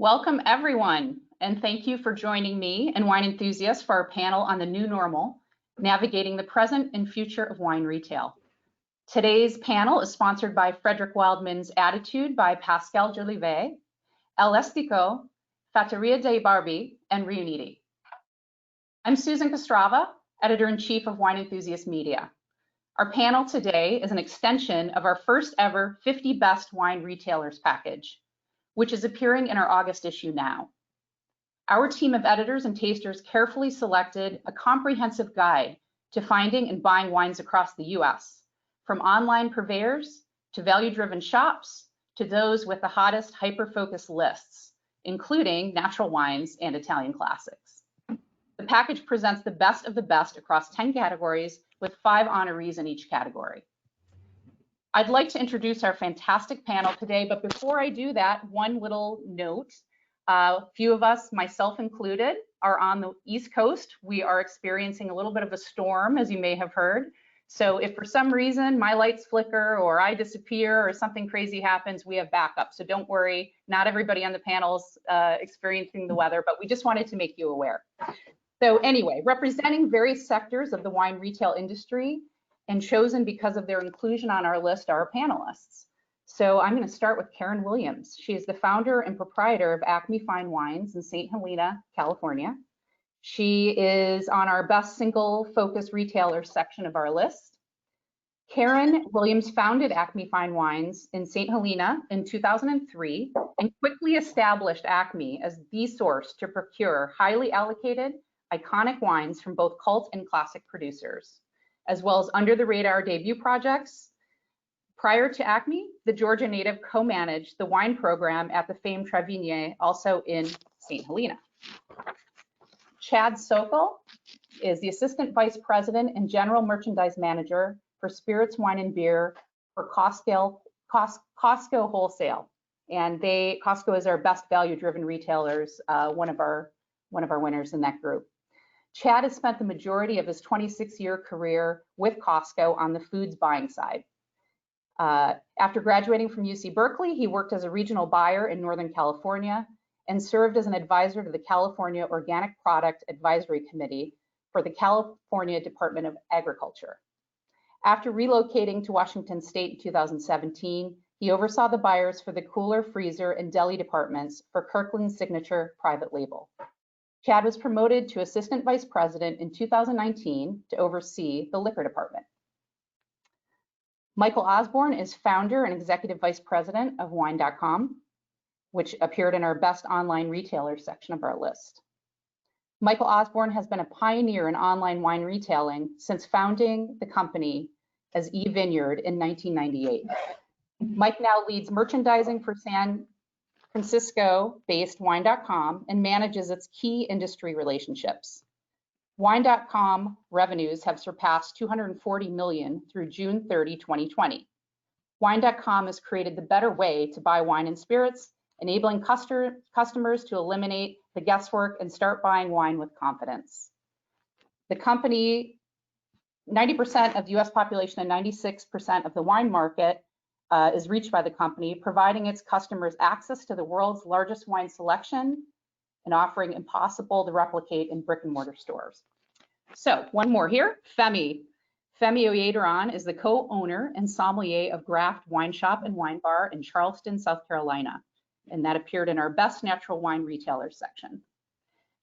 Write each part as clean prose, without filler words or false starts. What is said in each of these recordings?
Welcome everyone, and thank you for joining me and Wine Enthusiast for our panel on the new normal, navigating the present and future of wine retail. Today's panel is sponsored by Frederick Wildman's Attitude by Pascal Jolivet, El Estico, Fattoria dei Barbi, and Riuniti. I'm Susan Kostrava, Editor-in-Chief of Wine Enthusiast Media. Our panel today is an extension of our first ever 50 Best Wine Retailers package, which is appearing in our August issue now. Our team of editors and tasters carefully selected a comprehensive guide to finding and buying wines across the US, from online purveyors to value-driven shops to those with the hottest hyper-focused lists, including natural wines and Italian classics. The package presents the best of the best across 10 categories with 5 honorees in each category. I'd like to introduce our fantastic panel today, but before I do that, one little note. A few of us, myself included, are on the East Coast. We are experiencing a little bit of a storm, as you may have heard. So if for some reason my lights flicker or I disappear or something crazy happens, we have backup. So don't worry, not everybody on the panel's experiencing the weather, but we just wanted to make you aware. So anyway, representing various sectors of the wine retail industry, and chosen because of their inclusion on our list are our panelists. So I'm going to start with Karen Williams. She is the founder and proprietor of Acme Fine Wines in St. Helena, California. She is on our best single focus retailer section of our list. Karen Williams founded Acme Fine Wines in St. Helena in 2003 and quickly established Acme as the source to procure highly allocated, iconic wines from both cult and classic producers, as well as under the radar debut projects. Prior to Acme, the Georgia native co-managed the wine program at the famed Trevigne, also in St. Helena. Chad Sokol is the Assistant Vice President and General Merchandise Manager for Spirits, Wine, and Beer for Costco Wholesale. And Costco is our best value-driven retailers, one of our winners in that group. Chad has spent the majority of his 26-year career with Costco on the foods buying side. After graduating from UC Berkeley, he worked as a regional buyer in Northern California and served as an advisor to the California Organic Product Advisory Committee for the California Department of Agriculture. After relocating to Washington State in 2017, he oversaw the buyers for the cooler, freezer, and deli departments for Kirkland's Signature private label. Chad was promoted to Assistant Vice President in 2019 to oversee the liquor department. Michael Osborne is founder and Executive Vice President of Wine.com, which appeared in our best online retailer section of our list. Michael Osborne has been a pioneer in online wine retailing since founding the company as eVineyard in 1998. Mike now leads merchandising for San Francisco-based Wine.com and manages its key industry relationships. Wine.com revenues have surpassed $240 million through June 30, 2020. Wine.com has created the better way to buy wine and spirits, enabling customers to eliminate the guesswork and start buying wine with confidence. The company, 90% of the US population and 96% of the wine market is reached by the company, providing its customers access to the world's largest wine selection and offering impossible to replicate in brick and mortar stores. So one more here, Femi. Femi Oyedaran is the co-owner and sommelier of Graft Wine Shop and Wine Bar in Charleston, South Carolina, and that appeared in our best natural wine retailers section.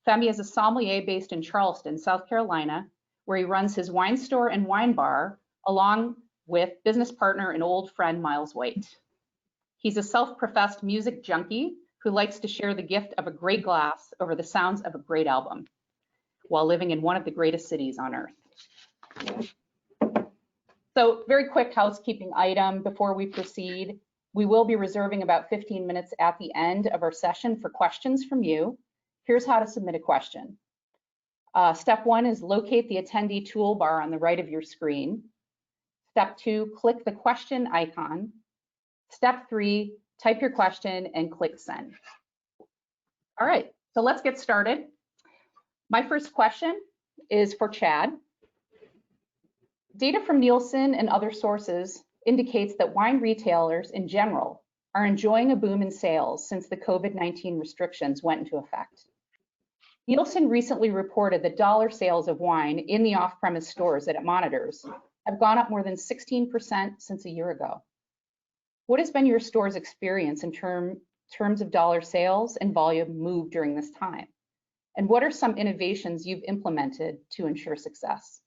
Femi is a sommelier based in Charleston, South Carolina, where he runs his wine store and wine bar along with business partner and old friend Miles White. He's a self-professed music junkie who likes to share the gift of a great glass over the sounds of a great album while living in one of the greatest cities on earth. So very quick housekeeping item before we proceed. We will be reserving about 15 minutes at the end of our session for questions from you. Here's how to submit a question. Step 1 is locate the attendee toolbar on the right of your screen. Step 2, click the question icon. Step 3, type your question and click send. All right, so let's get started. My first question is for Chad. Data from Nielsen and other sources indicates that wine retailers in general are enjoying a boom in sales since the COVID-19 restrictions went into effect. Nielsen recently reported that dollar sales of wine in the off-premise stores that it monitors have gone up more than 16% since a year ago. What has been your store's experience in terms of dollar sales and volume moved during this time? And what are some innovations you've implemented to ensure success?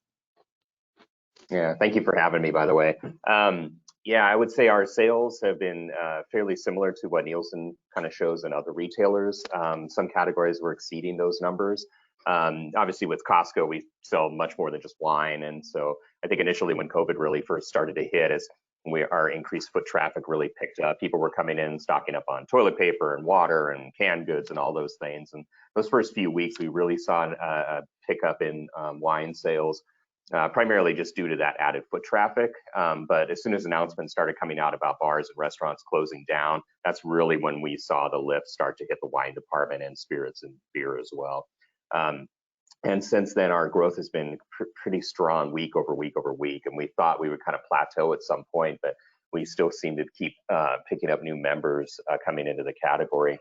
Yeah, thank you for having me, by the way. Yeah, I would say our sales have been fairly similar to what Nielsen kind of shows in other retailers. Some categories were exceeding those numbers. Obviously, with Costco, we sell much more than just wine. And so I think initially when COVID really first started to hit, as our increased foot traffic really picked up, people were coming in, stocking up on toilet paper and water and canned goods and all those things. And those first few weeks, we really saw a pickup in wine sales. Primarily just due to that added foot traffic. But as soon as announcements started coming out about bars and restaurants closing down, that's really when we saw the lift start to hit the wine department and spirits and beer as well. And since then, our growth has been pretty strong week over week over week. And we thought we would kind of plateau at some point, but we still seem to keep picking up new members coming into the category.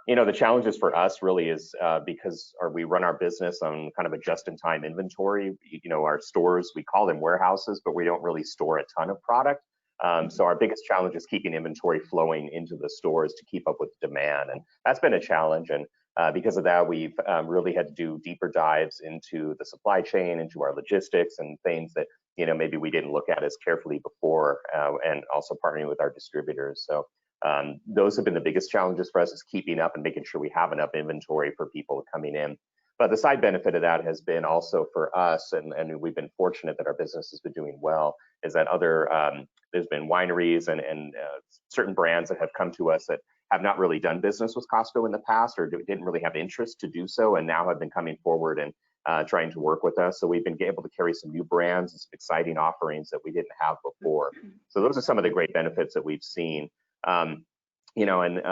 You know, the challenges for us really is because we run our business on kind of a just-in-time inventory. You know, our stores, we call them warehouses, but we don't really store a ton of product. So our biggest challenge is keeping inventory flowing into the stores to keep up with demand. And that's been a challenge. And because of that, we've really had to do deeper dives into the supply chain, into our logistics and things that, you know, maybe we didn't look at as carefully before, and also partnering with our distributors. So those have been the biggest challenges for us, is keeping up and making sure we have enough inventory for people coming in. But the side benefit of that has been also for us, and we've been fortunate that our business has been doing well, is that there's been wineries and certain brands that have come to us that have not really done business with Costco in the past, or didn't really have interest to do so, and now have been coming forward and trying to work with us. So we've been able to carry some new brands and some exciting offerings that we didn't have before. So those are some of the great benefits that we've seen. You know, and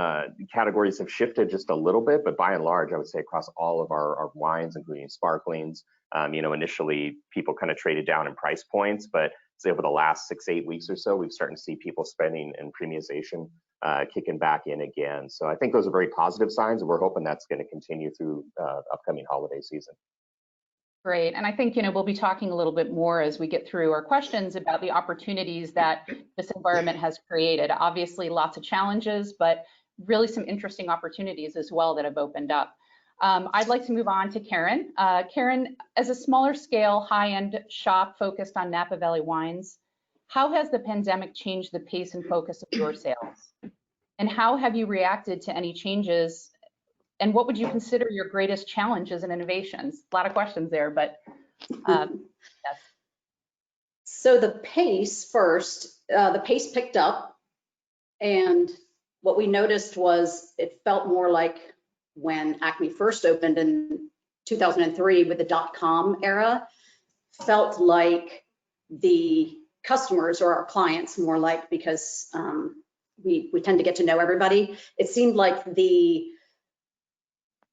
categories have shifted just a little bit, but by and large, I would say across all of our wines, including sparklings, you know, initially people kind of traded down in price points, but say over the last 6-8 weeks or so, we've started to see people spending in premiumization kicking back in again. So I think those are very positive signs, and we're hoping that's going to continue through upcoming holiday season. Great. And I think, you know, we'll be talking a little bit more as we get through our questions about the opportunities that this environment has created. Obviously, lots of challenges, but really some interesting opportunities as well that have opened up. I'd like to move on to Karen. Karen, as a smaller scale, high-end shop focused on Napa Valley wines, how has the pandemic changed the pace and focus of your sales? And how have you reacted to any changes? And what would you consider your greatest challenges and innovations? A lot of questions there, but yes. So the pace the pace picked up, and what we noticed was it felt more like when Acme first opened in 2003 with the .com era, felt like the customers, or our clients more like, because we tend to get to know everybody. It seemed like the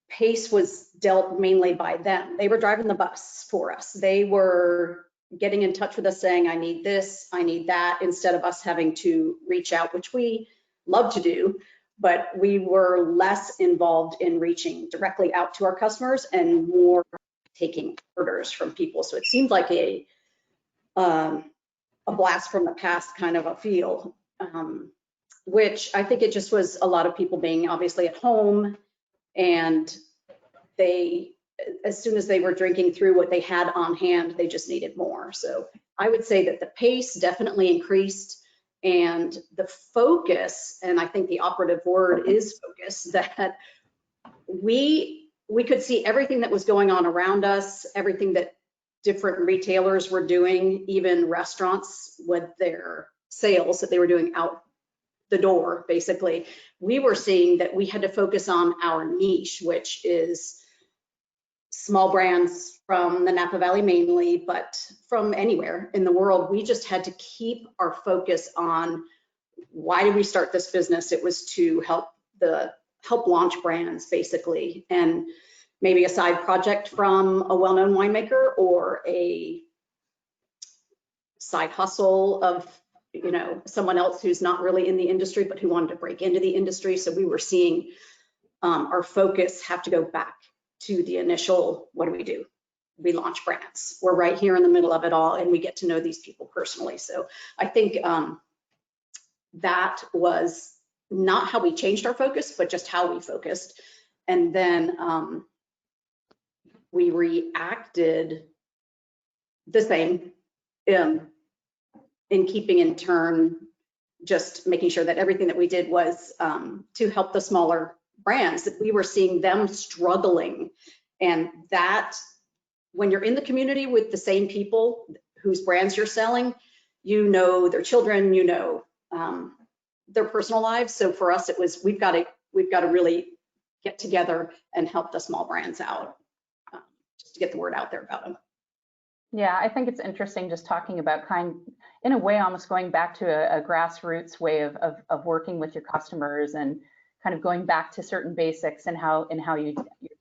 pace was dealt mainly by them. They were driving the bus for us. They were getting in touch with us saying, I need this, I need that, instead of us having to reach out, which we love to do, but we were less involved in reaching directly out to our customers and more taking orders from people. So it seemed like a blast from the past kind of a feel, which I think it just was a lot of people being obviously at home, and they, as soon as they were drinking through what they had on hand, they just needed more. So I would say that the pace definitely increased, and the focus, and I think the operative word is focus, that we could see everything that was going on around us, everything that different retailers were doing, even restaurants with their sales that they were doing out the door, basically. We were seeing that we had to focus on our niche, which is small brands from the Napa Valley mainly, but from anywhere in the world. We just had to keep our focus on, why did we start this business? It was to help launch brands, basically, and maybe a side project from a well-known winemaker, or a side hustle of you know, someone else who's not really in the industry, but who wanted to break into the industry. So we were seeing our focus have to go back to the initial, what do? We launch brands. We're right here in the middle of it all, and we get to know these people personally. So I think that was not how we changed our focus, but just how we focused. And then we reacted the same in keeping in turn, just making sure that everything that we did was to help the smaller brands, that we were seeing them struggling. And that when you're in the community with the same people whose brands you're selling, you know their children, you know their personal lives. So for us, it was, we've got to really get together and help the small brands out, just to get the word out there about them. Yeah, I think it's interesting just talking about in a way, almost going back to a grassroots way of working with your customers and kind of going back to certain basics and how you're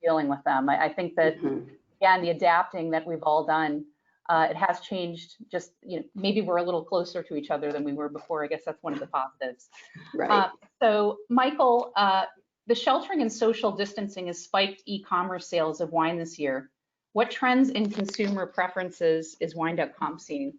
dealing with them. I think that, again, the adapting that we've all done, it has changed. Just, you know, maybe we're a little closer to each other than we were before. I guess that's one of the positives. Right. So, Michael, the sheltering and social distancing has spiked e-commerce sales of wine this year. What trends in consumer preferences is Wine.com seeing?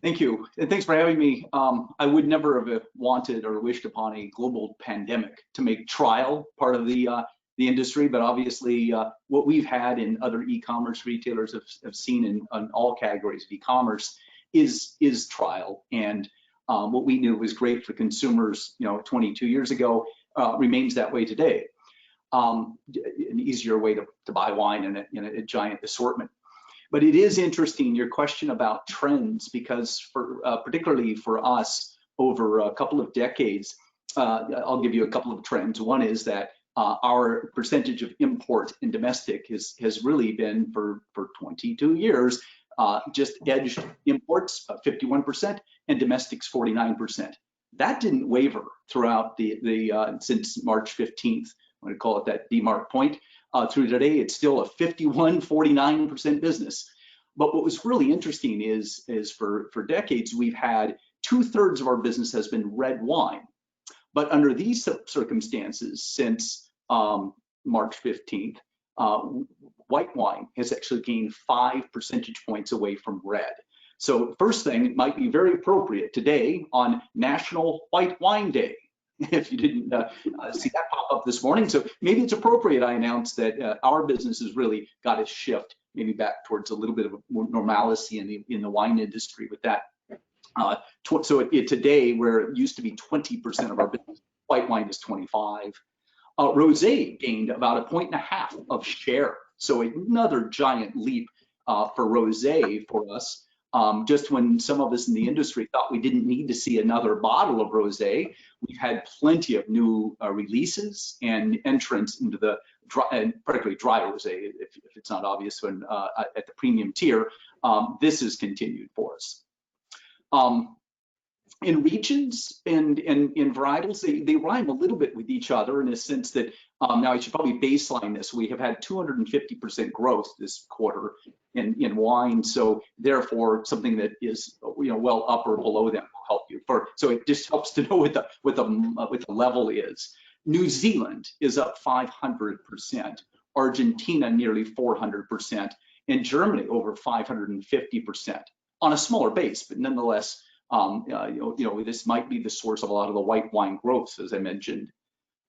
Thank you, and thanks for having me. I would never have wanted or wished upon a global pandemic to make trial part of the industry, but obviously what we've had in other e-commerce retailers have seen in all categories of e-commerce is trial. And what we knew was great for consumers, you know, 22 years ago remains that way today. An easier way to buy wine in a giant assortment. But it is interesting, your question about trends, because particularly for us over a couple of decades, I'll give you a couple of trends. One is that our percentage of import and domestic has really been for 22 years, just edged imports 51% and domestics 49%. That didn't waver throughout since March 15th. I'm going to call it that demarc point. Through today, it's still a 51-49% business. But what was really interesting is for decades, we've had 2/3 of our business has been red wine. But under these circumstances, since March 15th, white wine has actually gained 5 percentage points away from red. So first thing, it might be very appropriate today on National White Wine Day, if you didn't see that pop up this morning. So maybe it's appropriate I announce that our business has really got to shift maybe back towards a little bit of normalcy in the wine industry with that. So today, where it used to be 20% of our business, white wine is 25%. Rosé gained about 1.5 points of share. So another giant leap for rosé for us. Just when some of us in the industry thought we didn't need to see another bottle of rosé, we've had plenty of new releases and entrants into the and particularly dry rosé, if it's not obvious when at the premium tier. This has continued for us. In regions and in varietals, they rhyme a little bit with each other in a sense that now I should probably baseline this. We have had 250% growth this quarter in wine, so therefore something that is, you know, well up or below that will help you. So it just helps to know what the level is. New Zealand is up 500%, Argentina nearly 400%, and Germany over 550% on a smaller base, but nonetheless. This might be the source of a lot of the white wine growth, as I mentioned.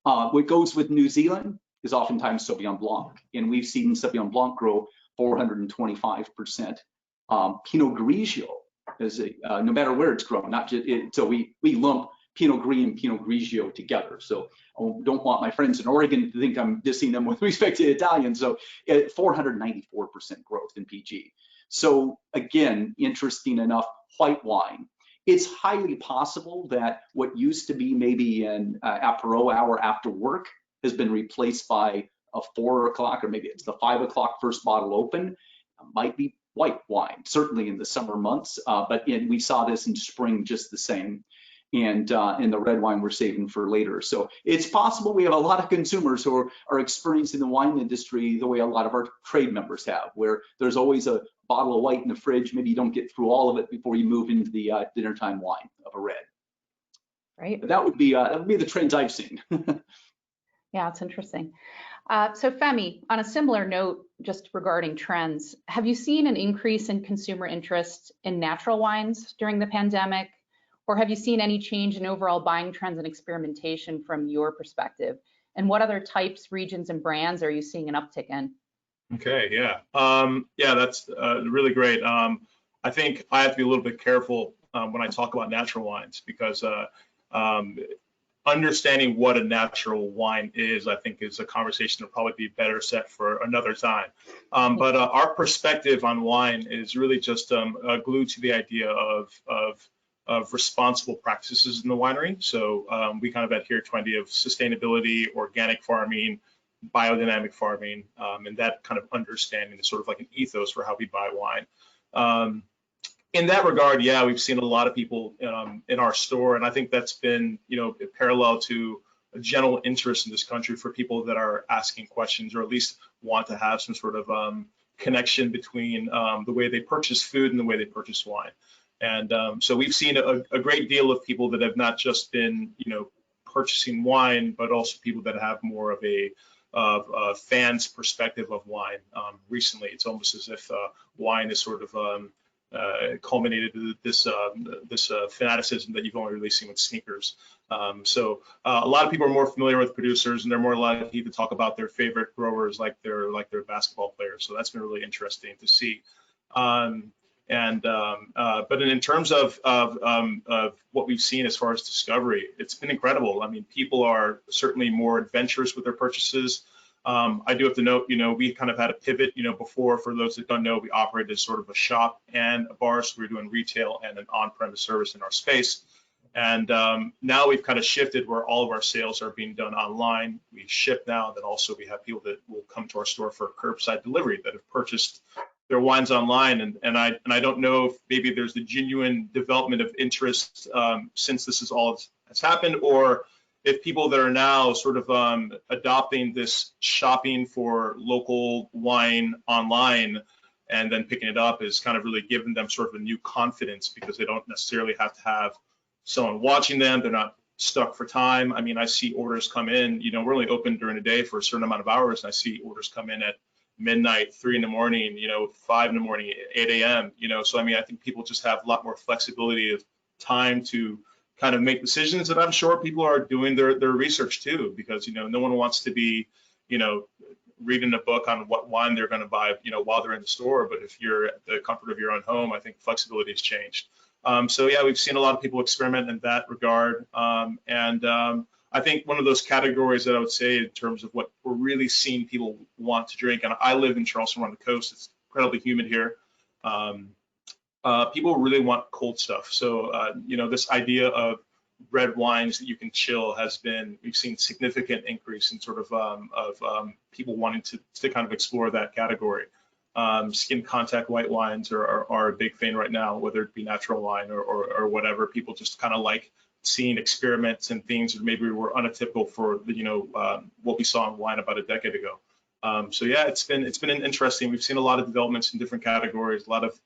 What goes with New Zealand is oftentimes Sauvignon Blanc, and we've seen Sauvignon Blanc grow 425%. Pinot Grigio is no matter where it's grown, not just so we lump Pinot Gris and Pinot Grigio together. So I don't want my friends in Oregon to think I'm dissing them with respect to Italian. So 494% growth in PG. So again, interesting enough, white wine. It's highly possible that what used to be maybe an apéro hour after work has been replaced by a 4 o'clock, or maybe it's the 5 o'clock first bottle open. Might be white wine, certainly in the summer months, but we saw this in spring just the same. And the red wine we're saving for later. So it's possible we have a lot of consumers who are experiencing the wine industry the way a lot of our trade members have, where there's always a bottle of white in the fridge, maybe you don't get through all of it before you move into the dinner time wine of a red. Right. But that would be the trends I've seen. Yeah, it's interesting. So Femi, on a similar note, just regarding trends, have you seen an increase in consumer interest in natural wines during the pandemic? Or have you seen any change in overall buying trends and experimentation from your perspective? And what other types, regions, and brands are you seeing an uptick in? Okay, yeah. Yeah, that's really great. I think I have to be a little bit careful when I talk about natural wines because understanding what a natural wine is, I think, is a conversation that'll probably be better set for another time. But our perspective on wine is really just glued to the idea of responsible practices in the winery. So we kind of adhere to the idea of sustainability, organic farming, biodynamic farming, and that kind of understanding is sort of like an ethos for how we buy wine. In that regard, yeah, we've seen a lot of people in our store, and I think that's been, parallel to a general interest in this country for people that are asking questions or at least want to have some sort of connection between the way they purchase food and the way they purchase wine. And so we've seen a great deal of people that have not just been, purchasing wine, but also people that have more of a fan's perspective of wine. Recently, it's almost as if wine is sort of culminated this fanaticism that you've only really seen with sneakers. So a lot of people are more familiar with producers, and they're more likely to talk about their favorite growers like their basketball players. So that's been really interesting to see. But in terms of what we've seen as far as discovery, it's been incredible. I mean, people are certainly more adventurous with their purchases. I do have to note, we kind of had a pivot, before. For those that don't know, we operated as sort of a shop and a bar, so we were doing retail and an on-premise service in our space. And now we've kind of shifted where all of our sales are being done online. We ship now, then also we have people that will come to our store for curbside delivery that have purchased their wines online. And I don't know if maybe there's the genuine development of interest since this is all has happened, or if people that are now sort of adopting this shopping for local wine online and then picking it up is kind of really giving them sort of a new confidence, because they don't necessarily have to have someone watching them. They're not stuck for time. I mean, I see orders come in, we're only open during the day for a certain amount of hours, and I see orders come in at midnight, 3 in the morning, 5 in the morning, 8 a.m., so I mean, I think people just have a lot more flexibility of time to kind of make decisions, and I'm sure people are doing their research too, because no one wants to be reading a book on what wine they're going to buy while they're in the store. But if you're at the comfort of your own home, I think flexibility has changed. So yeah, we've seen a lot of people experiment in that regard, and I think one of those categories that I would say in terms of what we're really seeing people want to drink, and I live in Charleston, we're on the coast, it's incredibly humid here. People really want cold stuff. So, this idea of red wines that you can chill we've seen significant increase in sort of people wanting to kind of explore that category. Skin contact white wines are a big thing right now, whether it be natural wine or whatever. People just kind of like seeing experiments and things that maybe were untypical for what we saw in wine about a decade ago. So yeah, it's been interesting. We've seen a lot of developments in different categories, a lot of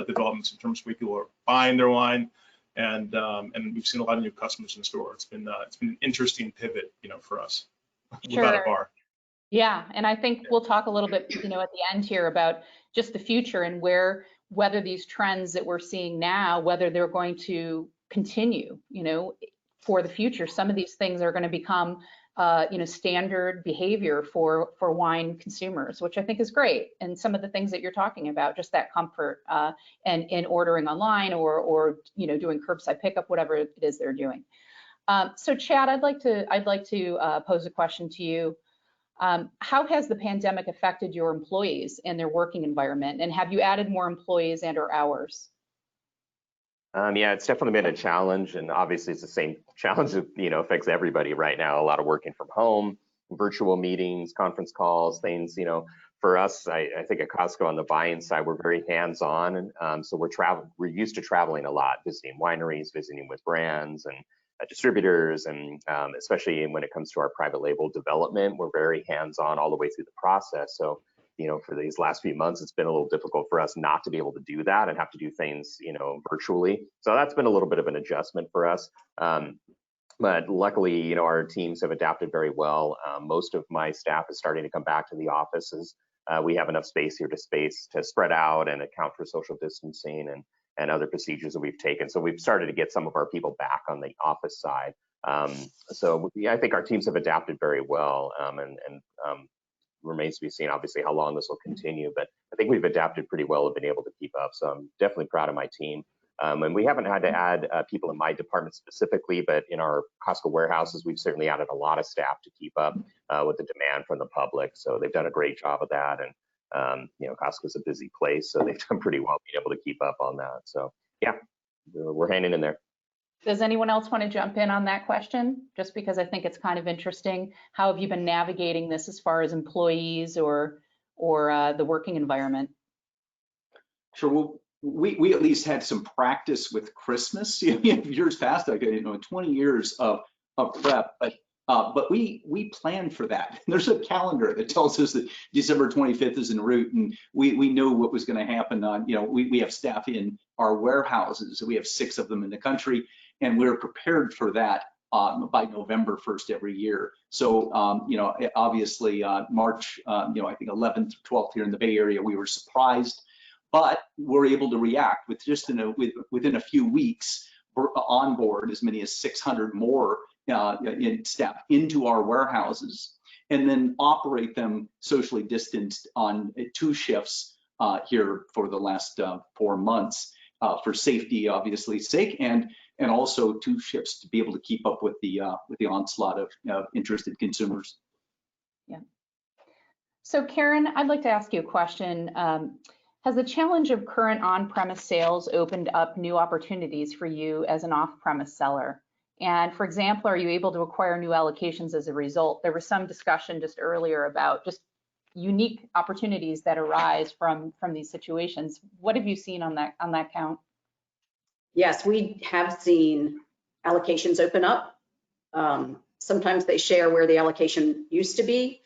developments in terms of where people are buying their wine, and we've seen a lot of new customers in the store. It's been an interesting pivot, for us, without a bar. Yeah, and I think we'll talk a little bit, at the end here about just the future and whether these trends that we're seeing now, whether they're going to continue, for the future. Some of these things are going to become standard behavior for wine consumers, which I think is great. And some of the things that you're talking about, just that comfort and in ordering online or doing curbside pickup, whatever it is they're doing. So Chad, I'd like to pose a question to you. How has the pandemic affected your employees and their working environment? And have you added more employees and/or hours? Yeah, it's definitely been a challenge, and obviously it's the same challenge that affects everybody right now. A lot of working from home, virtual meetings, conference calls, things. For us, I think at Costco on the buying side, we're very hands-on, and so we're used to traveling a lot, visiting wineries, visiting with brands and distributors, and especially when it comes to our private label development, we're very hands-on all the way through the process. So for these last few months, it's been a little difficult for us not to be able to do that and have to do things, virtually. So that's been a little bit of an adjustment for us. But luckily, our teams have adapted very well. Most of my staff is starting to come back to the offices. We have enough space here to spread out and account for social distancing and other procedures that we've taken. So we've started to get some of our people back on the office side. So yeah, I think our teams have adapted very well, and remains to be seen, obviously, how long this will continue. But I think we've adapted pretty well and been able to keep up. So I'm definitely proud of my team. And we haven't had to add people in my department specifically, but in our Costco warehouses, we've certainly added a lot of staff to keep up with the demand from the public. So they've done a great job of that. And, Costco's a busy place, so they've done pretty well being able to keep up on that. So yeah, we're hanging in there. Does anyone else want to jump in on that question? Just because I think it's kind of interesting. How have you been navigating this as far as employees or the working environment? Sure. Well, we at least had some practice with Christmas. Years past, 20 years of prep, but we planned for that. There's a calendar that tells us that December 25th is en route, and we know what was going to happen. We have staff in our warehouses. We have 6 of them in the country, and we're prepared for that by November 1st every year. So, obviously March, I think 11th, 12th here in the Bay Area, we were surprised, but we're able to react with just within a few weeks, onboard as many as 600 more in staff into our warehouses, and then operate them socially distanced on 2 shifts here for the last 4 months for safety, obviously sake, and also 2 shifts to be able to keep up with the onslaught of interested consumers. Yeah. So Karen, I'd like to ask you a question. Has the challenge of current on-premise sales opened up new opportunities for you as an off-premise seller? And for example, are you able to acquire new allocations as a result? There was some discussion just earlier about just unique opportunities that arise from these situations. What have you seen on that count? Yes, we have seen allocations open up. Sometimes they share where the allocation used to be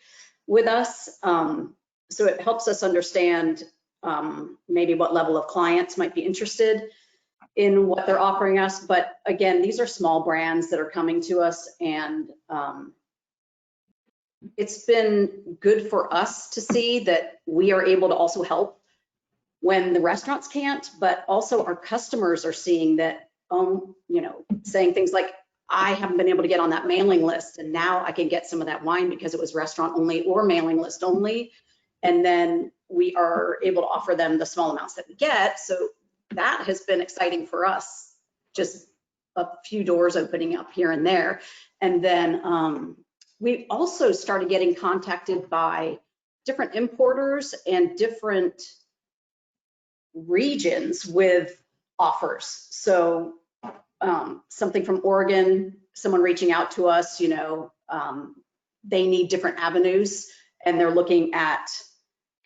with us. So it helps us understand maybe what level of clients might be interested in what they're offering us. But again, these are small brands that are coming to us, and it's been good for us to see that we are able to also help when the restaurants can't, but also our customers are seeing that, saying things like, I haven't been able to get on that mailing list, and now I can get some of that wine because it was restaurant only or mailing list only. And then we are able to offer them the small amounts that we get. So that has been exciting for us, just a few doors opening up here and there. And then we also started getting contacted by different importers and different regions with offers. So something from Oregon, someone reaching out to us, they need different avenues, and they're looking at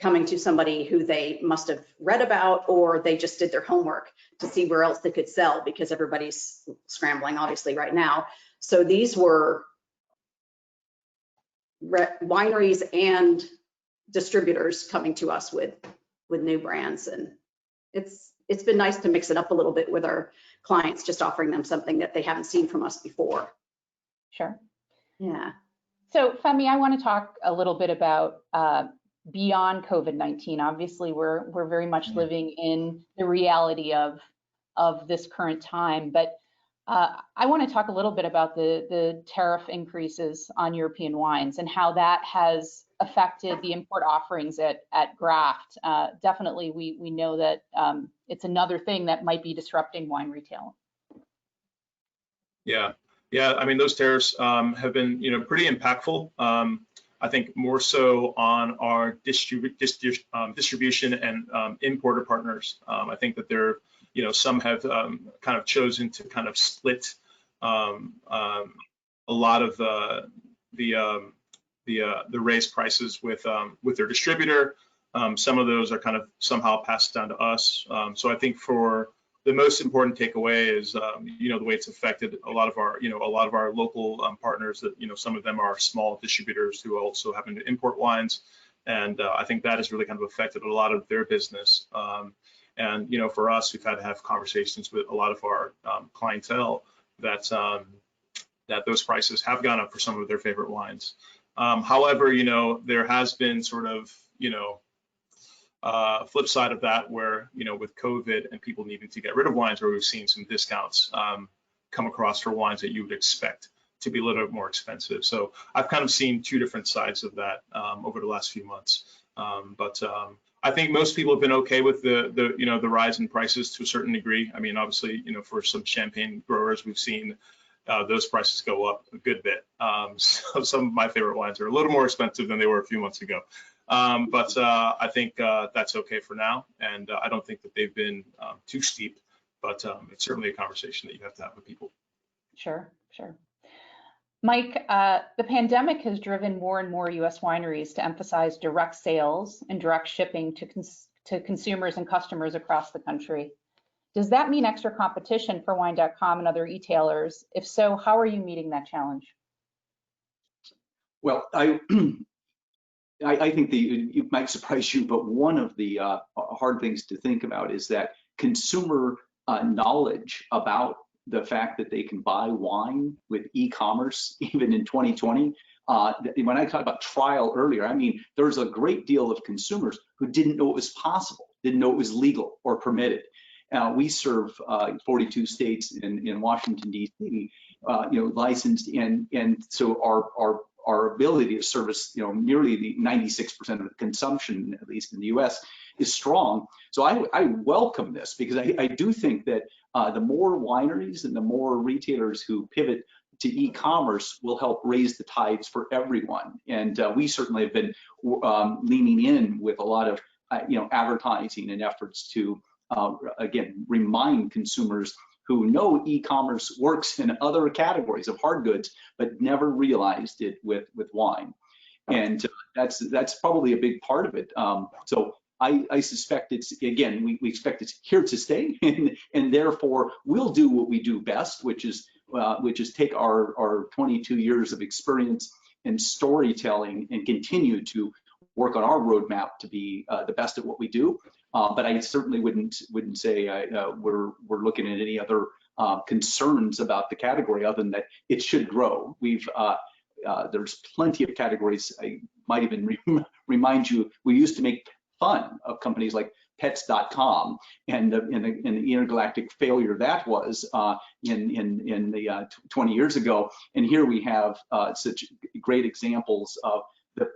coming to somebody who they must have read about, or they just did their homework to see where else they could sell, because everybody's scrambling obviously right now. So these were wineries and distributors coming to us with new brands, and it's been nice to mix it up a little bit with our clients, just offering them something that they haven't seen from us before. Sure. Yeah. So Femi, I want to talk a little bit about beyond COVID-19. Obviously, we're very much living in the reality of this current time, but I want to talk a little bit about the tariff increases on European wines and how that has affected the import offerings at Graft. Definitely, we know that it's another thing that might be disrupting wine retail. Yeah. I mean, those tariffs have been, pretty impactful. I think more so on our distribution and importer partners. I think that they're, some have kind of chosen to kind of split a lot of the raised prices with their distributor. Some of those are kind of somehow passed down to us. So I think for the most important takeaway is, the way it's affected a lot of our local partners that, some of them are small distributors who also happen to import wines. And I think that has really kind of affected a lot of their business. And, you know, for us, we've had to have conversations with a lot of our clientele that those prices have gone up for some of their favorite wines. However, you know, there has been sort of, you know, flip side of that where, you know, with COVID and people needing to get rid of wines, where we've seen some discounts come across for wines that you would expect to be a little bit more expensive. So I've kind of seen two different sides of that over the last few months. But I think most people have been okay with the you know, the rise in prices to a certain degree. I mean, obviously, you know, for some champagne growers, we've seen those prices go up a good bit. So some of my favorite wines are a little more expensive than they were a few months ago. But I think that's okay for now. And I don't think that they've been too steep, but it's certainly a conversation that you have to have with people. Sure, sure. Mike, the pandemic has driven more and more U.S. wineries to emphasize direct sales and direct shipping to consumers and customers across the country. Does that mean extra competition for Wine.com and other retailers? If so, how are you meeting that challenge? Well, I think it might surprise you, but one of the hard things to think about is that consumer knowledge about the fact that they can buy wine with e-commerce, even in 2020. When I talked about trial earlier, I mean, there's a great deal of consumers who didn't know it was possible, didn't know it was legal or permitted. We serve 42 states in Washington, D.C., you know, licensed, and so our ability to service, you know, nearly the 96% of the consumption, at least in the U.S., is strong. So I welcome this, because I do think that the more wineries and the more retailers who pivot to e-commerce will help raise the tides for everyone. And we certainly have been leaning in with a lot of you know, advertising and efforts to again, remind consumers who know e-commerce works in other categories of hard goods, but never realized it with wine. And that's probably a big part of it. So I suspect it's, again, we expect it's here to stay, and therefore we'll do what we do best, which is take our 22 years of experience in storytelling and continue to work on our roadmap to be the best at what we do. But I certainly wouldn't say we're looking at any other concerns about the category other than that it should grow. There's plenty of categories. I might even remind you, we used to make fun of companies like Pets.com and the intergalactic failure that was in the 20 years ago. And here we have such great examples of the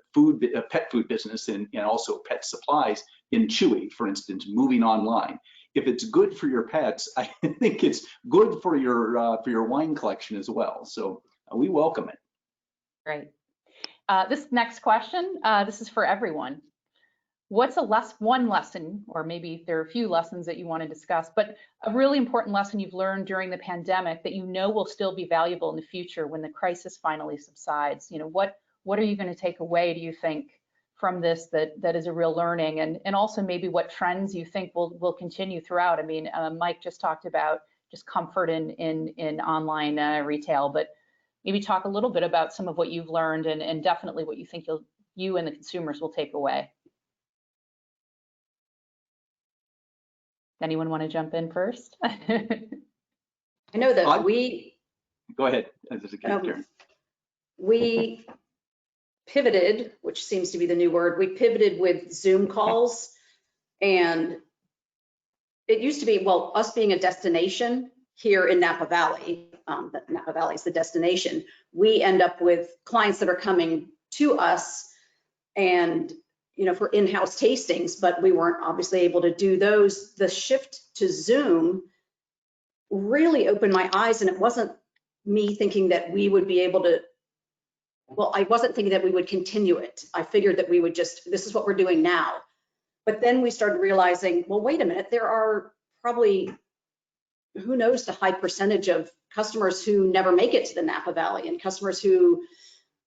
pet food business and also pet supplies in Chewy, for instance, moving online. If it's good for your pets, I think it's good for your wine collection as well. So we welcome it. Great. This next question, this is for everyone. What's one lesson, or maybe there are a few lessons that you want to discuss, but a really important lesson you've learned during the pandemic that you know will still be valuable in the future when the crisis finally subsides? You know, what are you going to take away, do you think, from this that is a real learning, and also maybe what trends you think will continue throughout? I mean, Mike just talked about just comfort in online retail, but maybe talk a little bit about some of what you've learned and definitely what you think you and the consumers will take away. Anyone want to jump in first? I know that Go ahead. We pivoted, which seems to be the new word. We pivoted with Zoom calls, and it used to be, well, us being a destination here in Napa Valley, Napa Valley is the destination. We end up with clients that are coming to us and, you know, for in-house tastings, but we weren't obviously able to do those. The shift to Zoom really opened my eyes, and it wasn't me thinking that we would be able to, well, I wasn't thinking that we would continue it. I figured that we would this is what we're doing now. But then we started realizing, well, wait a minute, there are probably, who knows, the high percentage of customers who never make it to the Napa Valley, and customers who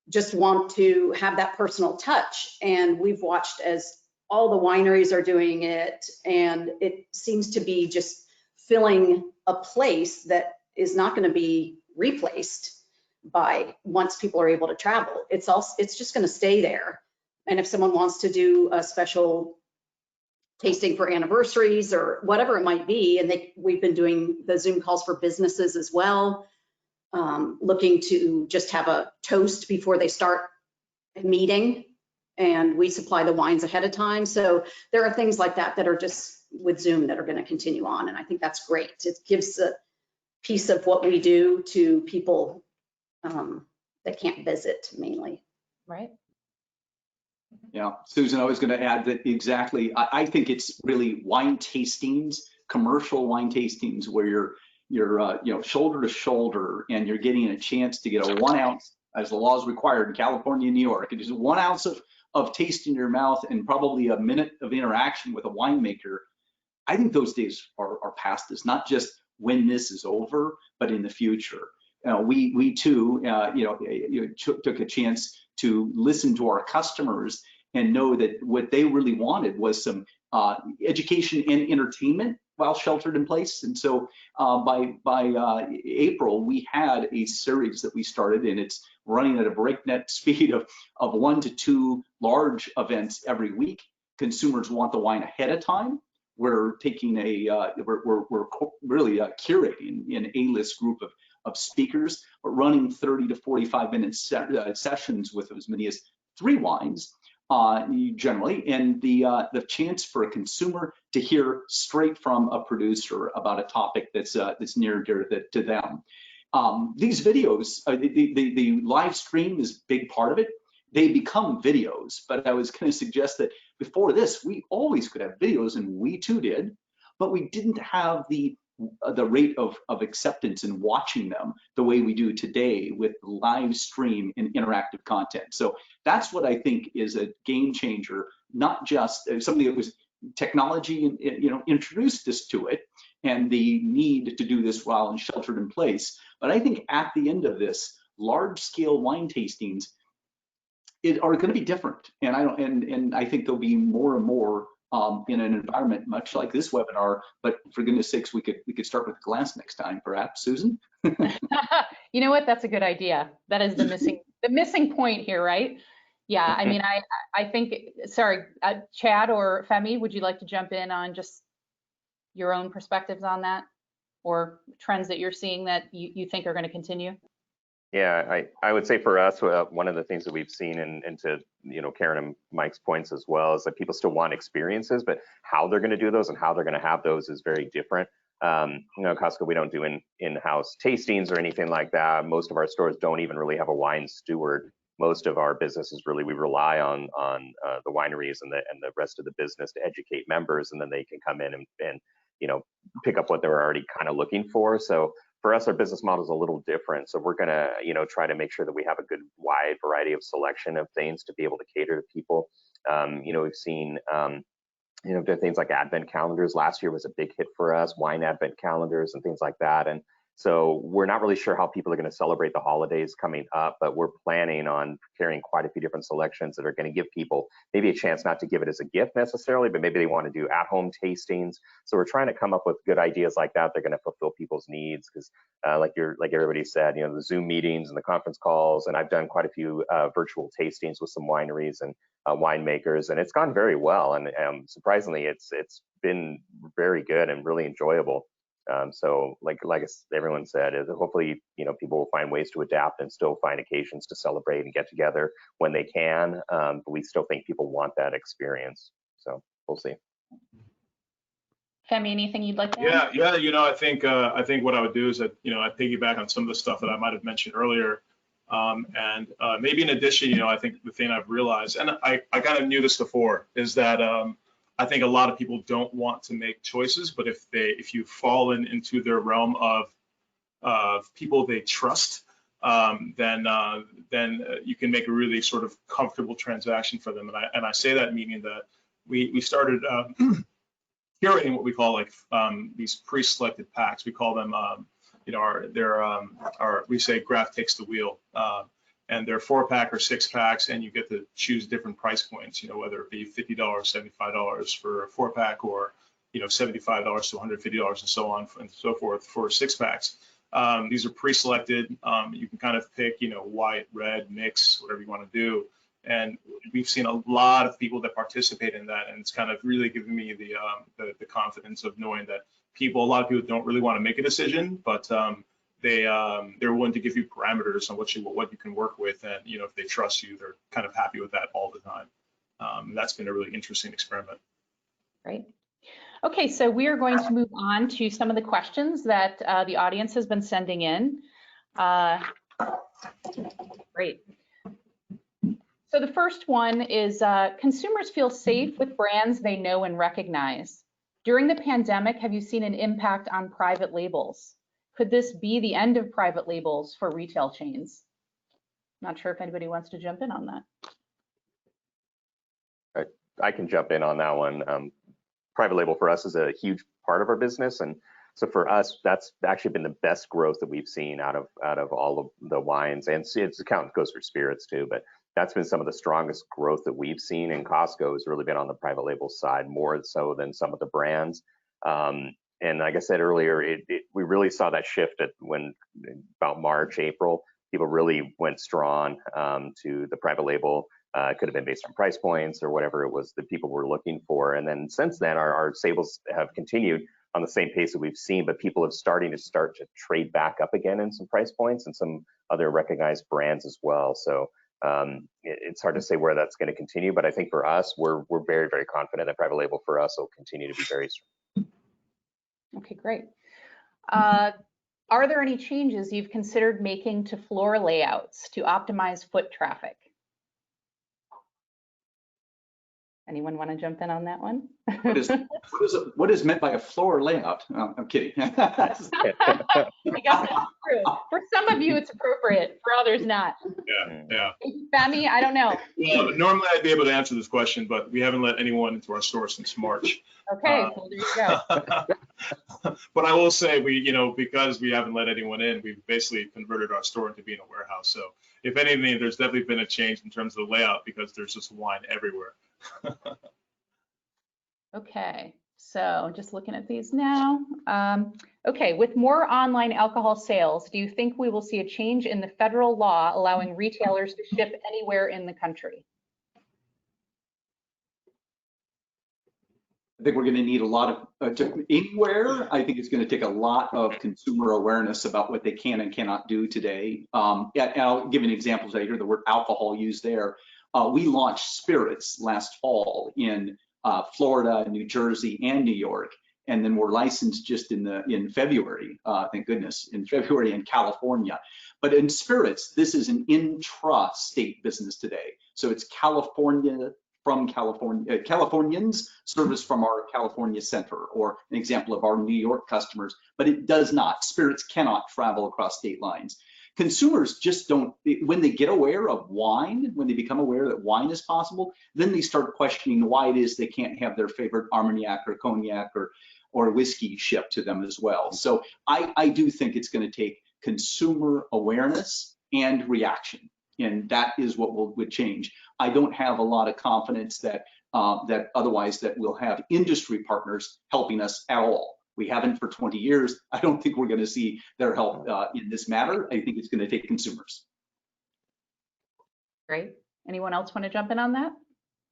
just want to have that personal touch. And we've watched as all the wineries are doing it, and it seems to be just filling a place that is not going to be replaced by once people are able to travel. It's just going to stay there. And if someone wants to do a special tasting for anniversaries or whatever it might be, and we've been doing the Zoom calls for businesses as well, looking to just have a toast before they start a meeting, and we supply the wines ahead of time. So there are things like that that are just with Zoom that are going to continue on, and I think that's great. It gives a piece of what we do to people that can't visit mainly. Right. Yeah, Susan, I was going to add that exactly. I think it's really wine tastings, commercial wine tastings, where you're shoulder to shoulder, and you're getting a chance to get a 1 ounce, as the law is required in California and New York. It is 1 ounce of taste in your mouth and probably a minute of interaction with a winemaker. I think those days are past us, not just when this is over, but in the future. We too, took a chance to listen to our customers and know that what they really wanted was some education and entertainment while sheltered in place. And so by April, we had a series that we started, and it's running at a breakneck speed of 1 to 2 large events every week. Consumers want the wine ahead of time. We're taking we're really curating an A-list group of speakers, running 30 to 45 minute sessions with as many as 3 wines generally, and the chance for a consumer to hear straight from a producer about a topic that's near and dear to them. These videos, the live stream is a big part of it. They become videos, but I was going to suggest that before this, we always could have videos, and we too did, but we didn't have the rate of acceptance in watching them the way we do today with live stream and interactive content. So that's what I think is a game changer, not just something that was technology, introduced us to it and the need to do this while in sheltered in place. But I think at the end of this, large scale wine tastings are going to be different, and I think there'll be more and more in an environment much like this webinar. But for goodness sakes, we could start with a glass next time, perhaps, Susan. You know what? That's a good idea. That is the missing point here, right? Yeah. I mean, I think. Sorry, Chad or Femi, would you like to jump in on just your own perspectives on that, or trends that you're seeing that you think are going to continue? Yeah, I would say for us, one of the things that we've seen, and to Karen and Mike's points as well, is that people still want experiences, but how they're going to do those and how they're going to have those is very different. Costco, we don't do in-house tastings or anything like that. Most of our stores don't even really have a wine steward. Most of our businesses really, we rely on the wineries and the rest of the business to educate members, and then they can come in and pick up what they're already kind of looking for. So for us, our business model is a little different. So we're gonna, try to make sure that we have a good wide variety of selection of things to be able to cater to people. We've seen, things like advent calendars. Last year was a big hit for us, wine advent calendars and things like that. And so we're not really sure how people are going to celebrate the holidays coming up, but we're planning on carrying quite a few different selections that are going to give people maybe a chance not to give it as a gift necessarily, but maybe they want to do at-home tastings. So we're trying to come up with good ideas like that. They're going to fulfill people's needs because, like everybody said, the Zoom meetings and the conference calls, and I've done quite a few virtual tastings with some wineries and winemakers, and it's gone very well. And surprisingly, it's been very good and really enjoyable. So like everyone said, hopefully, people will find ways to adapt and still find occasions to celebrate and get together when they can. But we still think people want that experience. So we'll see. Femi, anything you'd like to add? Yeah. I think what I would do is that, I piggyback on some of the stuff that I might have mentioned earlier. And maybe in addition, I think the thing I've realized, and I kind of knew this before, is that I think a lot of people don't want to make choices, but if you fall into their realm of people they trust, then you can make a really sort of comfortable transaction for them. And I say that meaning that we started curating what we call these pre-selected packs. We call them we say Graph takes the wheel. And they're 4-pack or 6-packs, and you get to choose different price points, whether it be $50, $75 for a 4-pack, or $75 to $150 and so on and so forth for 6-packs. These are pre-selected. You can kind of pick, white, red, mix, whatever you want to do. And we've seen a lot of people that participate in that, and it's kind of really given me the confidence of knowing that a lot of people don't really want to make a decision, but they're willing to give you parameters on what you can work with, and if they trust you, they're kind of happy with that all the time. That's been a really interesting experiment. Great. Okay, so we are going to move on to some of the questions that the audience has been sending in. Great. So the first one is consumers feel safe with brands they know and recognize. During the pandemic, have you seen an impact on private labels? Could this be the end of private labels for retail chains? Not sure if anybody wants to jump in on that. I can jump in on that one. Private label for us is a huge part of our business, and so for us, that's actually been the best growth that we've seen out of all of the wines, and its account goes for spirits too. But that's been some of the strongest growth that we've seen, and Costco has really been on the private label side more so than some of the brands. And like I said earlier, we really saw that shift when about March, April, people really went strong to the private label. It could have been based on price points or whatever it was that people were looking for. And then since then, our sales have continued on the same pace that we've seen, but people have started to trade back up again in some price points and some other recognized brands as well. So it's hard to say where that's going to continue, but I think for us, we're very, very confident that private label for us will continue to be very strong. Okay, great. Are there any changes you've considered making to floor layouts to optimize foot traffic? Anyone want to jump in on that one? What is meant by a floor layout? Oh, I'm kidding. I guess that's true. For some of you, it's appropriate. For others, not. Yeah. Femi, I don't know. Well, normally I'd be able to answer this question, but we haven't let anyone into our store since March. Okay, well, there you go. But I will say because we haven't let anyone in, we've basically converted our store into being a warehouse. So if anything, there's definitely been a change in terms of the layout because there's just wine everywhere. Okay, so just looking at these now. Okay, with more online alcohol sales, do you think we will see a change in the federal law allowing retailers to ship anywhere in the country? I think we're going to need a lot of anywhere. I think it's going to take a lot of consumer awareness about what they can and cannot do today. And I'll give an example. I hear the word alcohol used there. We launched spirits last fall in Florida, New Jersey, and New York, and then we're licensed just in February. Thank goodness, in February in California. But in spirits, this is an intra-state business today. So it's California from California, Californians serviced from our California center, or an example of our New York customers. But it does not. Spirits cannot travel across state lines. Consumers just don't, when they get aware of wine, when they become aware that wine is possible, then they start questioning why it is they can't have their favorite Armagnac or Cognac or whiskey shipped to them as well. So I do think it's going to take consumer awareness and reaction, and that is what would change. I don't have a lot of confidence that otherwise that we'll have industry partners helping us at all. We haven't for 20 years. I don't think we're going to see their help in this matter. I think it's going to take consumers. Great. Anyone else want to jump in on that?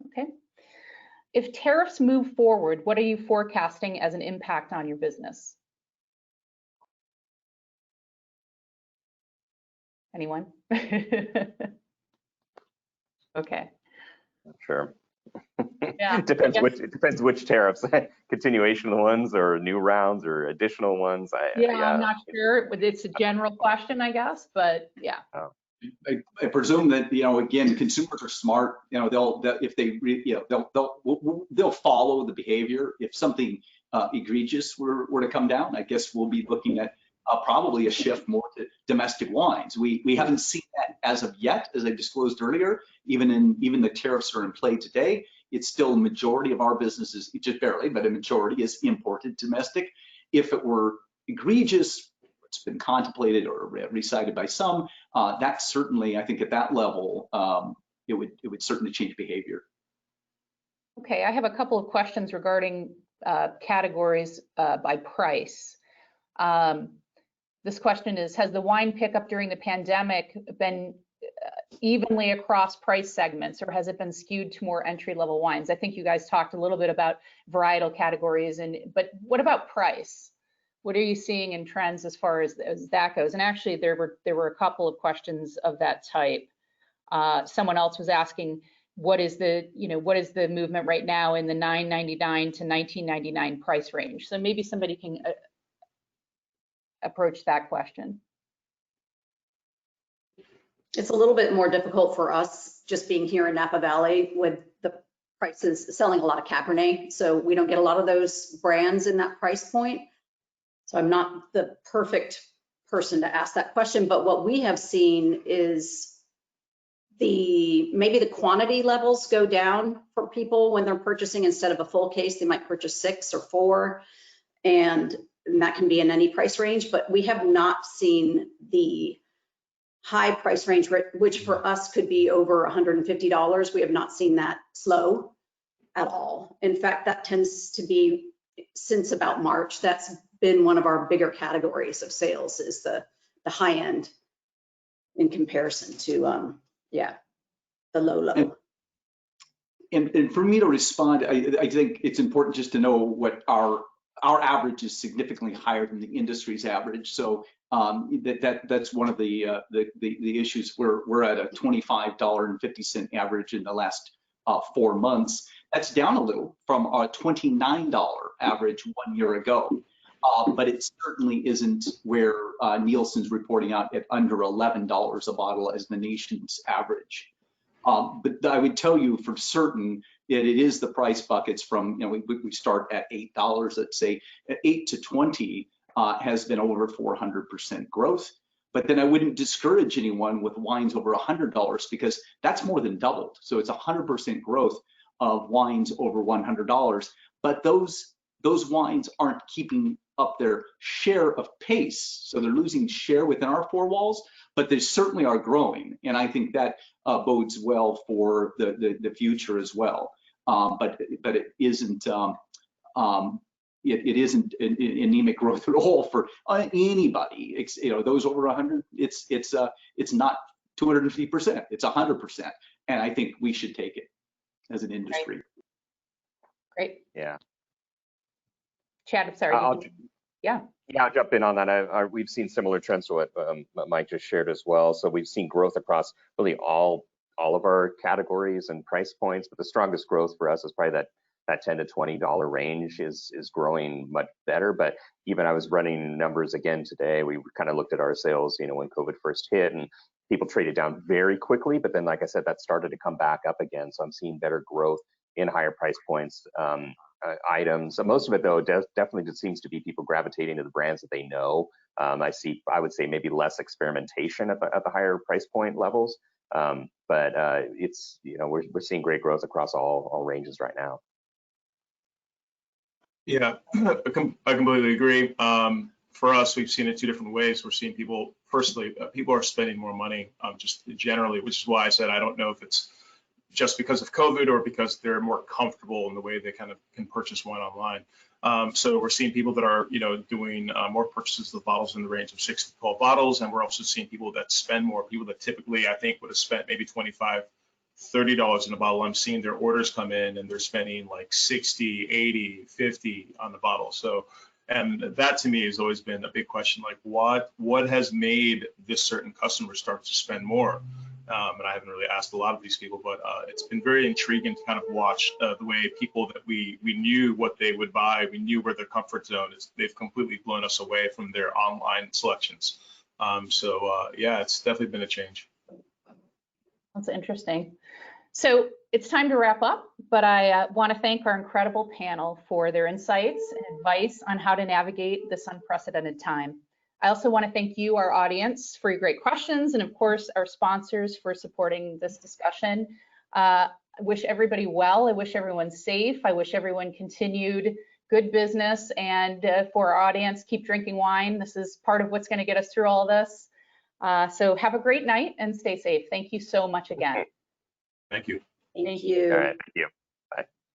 Okay. If tariffs move forward, what are you forecasting as an impact on your business? Anyone? Okay. Sure. Yeah, depends which tariffs, continuation of the ones or new rounds or additional ones. Yeah, I'm not sure. It's a general question, I guess, but yeah. I presume that again, consumers are smart. They'll follow the behavior. If something egregious were to come down, I guess we'll be looking at probably a shift more to domestic wines. We haven't seen that as of yet, as I disclosed earlier. Even the tariffs are in play today. It's still a majority of our business is just barely, but a majority is imported domestic. If it were egregious, it's been contemplated or recited by some, that certainly, I think at that level, it would certainly change behavior. Okay, I have a couple of questions regarding categories by price. This question is, has the wine pickup during the pandemic been evenly across price segments, or has it been skewed to more entry-level wines? I think you guys talked a little bit about varietal categories, but what about price? What are you seeing in trends as far as that goes? And actually, there were a couple of questions of that type. Someone else was asking, what is the movement right now in the $9.99 to $19.99 price range? So maybe somebody can approach that question. It's a little bit more difficult for us just being here in Napa Valley with the prices, selling a lot of Cabernet. So we don't get a lot of those brands in that price point. So I'm not the perfect person to ask that question, but what we have seen is maybe the quantity levels go down for people when they're purchasing. Instead of a full case, they might purchase 6 or 4, and that can be in any price range, but we have not seen the high price range, which for us could be over $150. We have not seen that slow at all. In fact, that tends to be, since about March, that's been one of our bigger categories of sales, is the high end in comparison to the low. And for me to respond, I think it's important just to know what our average is significantly higher than the industry's average. So that's one of the issues. We're at a $25.50 average in the last 4 months. That's down a little from a $29 average 1 year ago. But it certainly isn't where Nielsen's reporting out at under $11 a bottle as the nation's average. But I would tell you for certain that it is the price buckets from, we start at $8, let's say, at 8 to 20 has been over 400% growth. But then I wouldn't discourage anyone with wines over $100 because that's more than doubled. So it's 100% growth of wines over $100. But those wines aren't keeping up their share of pace. So they're losing share within our 4 walls, but they certainly are growing. And I think that bodes well for the future as well. But it isn't it isn't anemic growth at all for anybody. Those over 100, it's not 250%. It's 100%. And I think we should take it as an industry. Great. Yeah. Chad, I'm sorry. Yeah, I'll jump in on that. We've seen similar trends to what Mike just shared as well. So we've seen growth across really all of our categories and price points, but the strongest growth for us is probably that $10 to $20 range is growing much better. But even I was running numbers again today. We kind of looked at our sales, when COVID first hit, and people traded down very quickly. But then, like I said, that started to come back up again. So I'm seeing better growth in higher price points. Items. Most of it, though, definitely just seems to be people gravitating to the brands that they know. I would say maybe less experimentation at the higher price point levels. But it's, we're seeing great growth across all ranges right now. Yeah, I completely agree. For us, we've seen it 2 different ways. We're seeing people, firstly, people are spending more money just generally, which is why I said I don't know if it's just because of COVID or because they're more comfortable in the way they kind of can purchase wine online. So we're seeing people that are, doing more purchases of bottles in the range of 6 to 12 bottles. And we're also seeing people that spend more, people that typically, I think, would have spent maybe $25, $30 in a bottle. I'm seeing their orders come in and they're spending like 60, 80, 50 on the bottle. So, and that to me has always been a big question, like what has made this certain customer start to spend more? And I haven't really asked a lot of these people, but it's been very intriguing to kind of watch the way people that we knew what they would buy, we knew where their comfort zone is. They've completely blown us away from their online selections. Yeah, it's definitely been a change. That's interesting. So it's time to wrap up, but I want to thank our incredible panel for their insights and advice on how to navigate this unprecedented time. I also want to thank you, our audience, for your great questions, and of course, our sponsors for supporting this discussion. I wish everybody well. I wish everyone safe. I wish everyone continued good business. And for our audience, keep drinking wine. This is part of what's going to get us through all this. So have a great night and stay safe. Thank you so much again. Thank you. Thank you. All right, thank you.